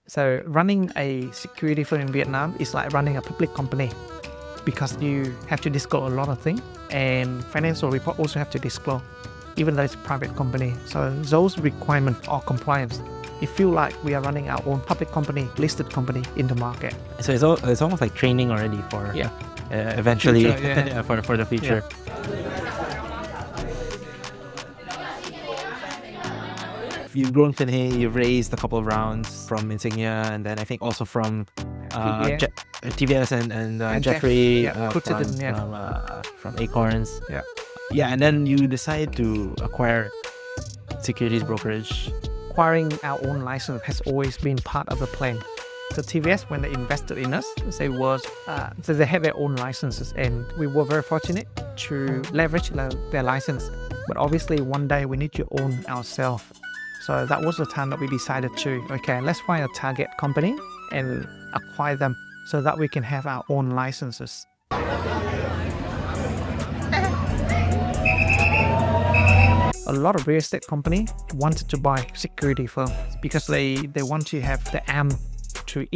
So running a security firm in Vietnam is like running a public company because you have to disclose a lot of things, and financial report also have to disclose, even though it's a private company. So those requirements are compliance. It feel like we are running our own public company, listed company in the market. So it's almost like training already for eventually future, for the future. You've grown Finhay, you've raised a couple of rounds from Insignia, and then I think also from TVS and Jeffrey from Acorns. And then you decide to acquire securities brokerage. Acquiring our own license has always been part of the plan. So TVS, when they invested in us, so they had their own licenses, and we were very fortunate to leverage their license. But obviously, one day we need to own ourselves. So that was the time that we decided to, let's find a target company and acquire them so that we can have our own licenses. A lot of real estate companies wanted to buy security firms because they want to have the arm to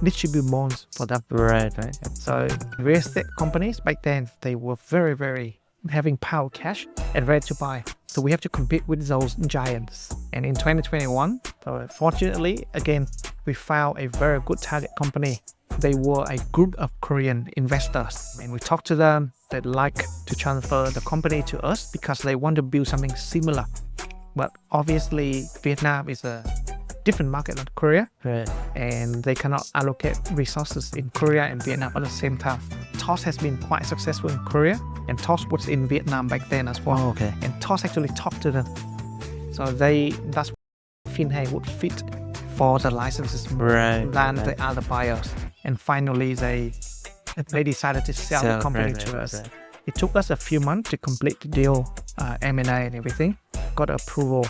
distribute bonds for them. Right. So real estate companies back then, they were very, very having power cash and ready to buy. So we have to compete with those giants. And in 2021, so fortunately, again, we found a very good target company. They were a group of Korean investors, and we talked to them. They'd like to transfer the company to us because they want to build something similar. But obviously, Vietnam is a different market than Korea, and they cannot allocate resources in Korea and Vietnam at the same time. TOS has been quite successful in Korea, and TOS was in Vietnam back then as well. And TOS actually talked to them. So that's Finhay would fit for the licenses than the other buyers. And finally, they decided to sell the company to us. It took us a few months to complete the deal, M&A and everything, got approval.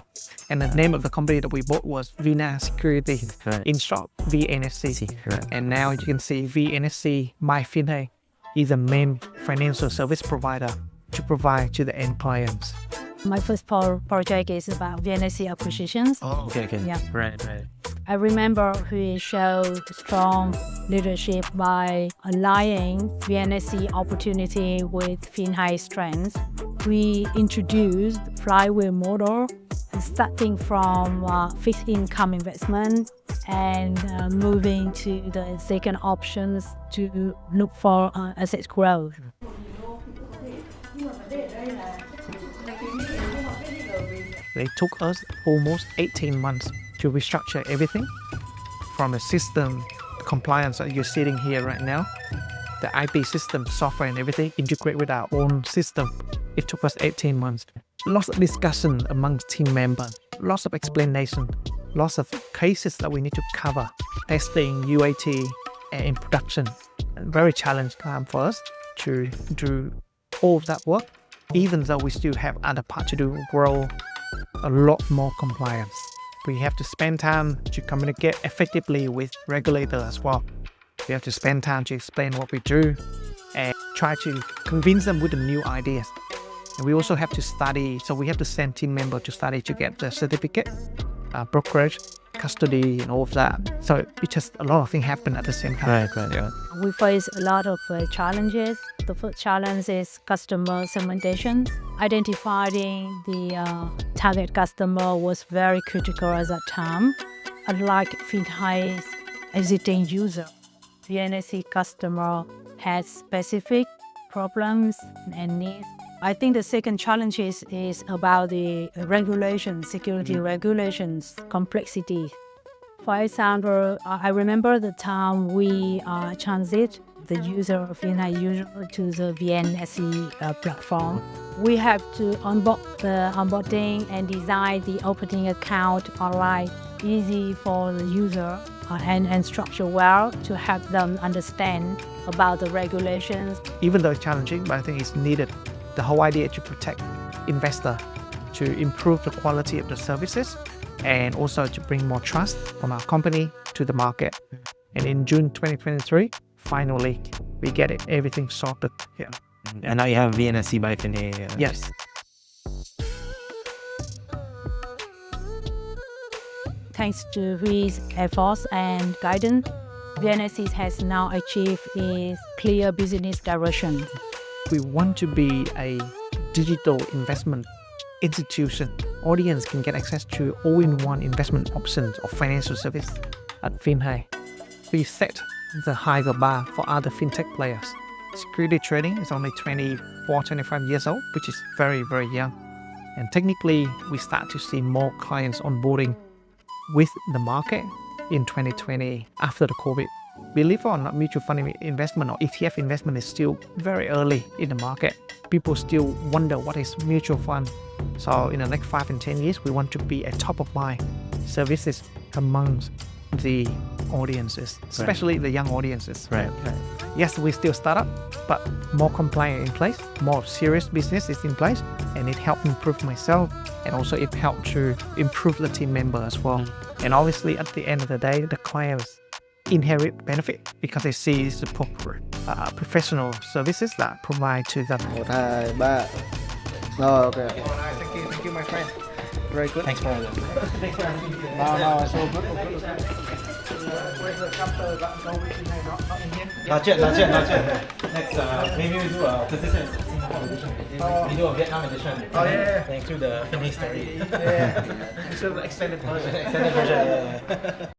And the name of the company that we bought was Securities, in short, VNSC. And now you can see VNSC by Finhay is the main financial service provider to provide to the end clients. My first project is about VNSC acquisitions. Right. I remember we showed strong leadership by aligning VNSC opportunity with Finhay strengths. We introduced flywheel model, starting from fixed income investment and moving to the second options to look for asset growth. It took us almost 18 months to restructure everything from the system, compliance that you're sitting here right now, the IP system, software and everything, integrate with our own system. It took us 18 months. Lots of discussion among team members, lots of explanation, lots of cases that we need to cover, testing, UAT, and in production. Very challenging time for us to do all of that work, even though we still have other parts to do, grow a lot more compliance. We have to spend time to communicate effectively with regulators as well. We have to spend time to explain what we do and try to convince them with the new ideas. And we also have to study, so we have to send team members to study to get the certificate, brokerage, custody, and all of that. So it's just a lot of things happen at the same time. Right. We face a lot of challenges. The first challenge is customer segmentation. Identifying the target customer was very critical at that time. Unlike Finhay's existing user, VNSC customer has specific problems and needs. I think the second challenge is about the regulations, security regulations, complexity. For example, I remember the time we transit the user of Finhay user to the VNSC platform. We have to onboard the onboarding and design the opening account online easy for the user and structure well to help them understand about the regulations. Even though it's challenging, but I think it's needed. The whole idea is to protect investor, to improve the quality of the services, and also to bring more trust from our company to the market. And in June 2023, finally, we get everything sorted. And now you have VNSC by Finhay. Yes. thanks to his efforts and guidance, VNSC has now achieved its clear business direction. We want to be a digital investment institution. Audience can get access to all-in-one investment options of financial service at Finhay. We set the higher bar for other fintech players. Security trading is only 24, 25 years old, which is very, very young. And technically, we start to see more clients onboarding with the market in 2020 after the COVID. Believe it or not, mutual fund investment or ETF investment is still very early in the market. People still wonder what is mutual fund. So in the next 5 and 10 years, we want to be a top of mind services amongst the audiences, especially the young audiences. Right. Yes, we still start up, but more compliant in place, more serious business is in place, and it helped improve myself, and also it helped to improve the team member as well. And obviously, at the end of the day, the clients inherit benefit because they see the professional services that provide to them. 1, 2, 3. No, okay. Thank you, my friend. Very good. Thanks for that. No, so good. Where's the chapter that go with Finhay? Not in here? Not yet. Next, maybe we do a consistent Singapore edition. We do a Vietnam edition. Oh, yeah. And include the Finhay story. Yeah. So the extended version. Extended version, yeah.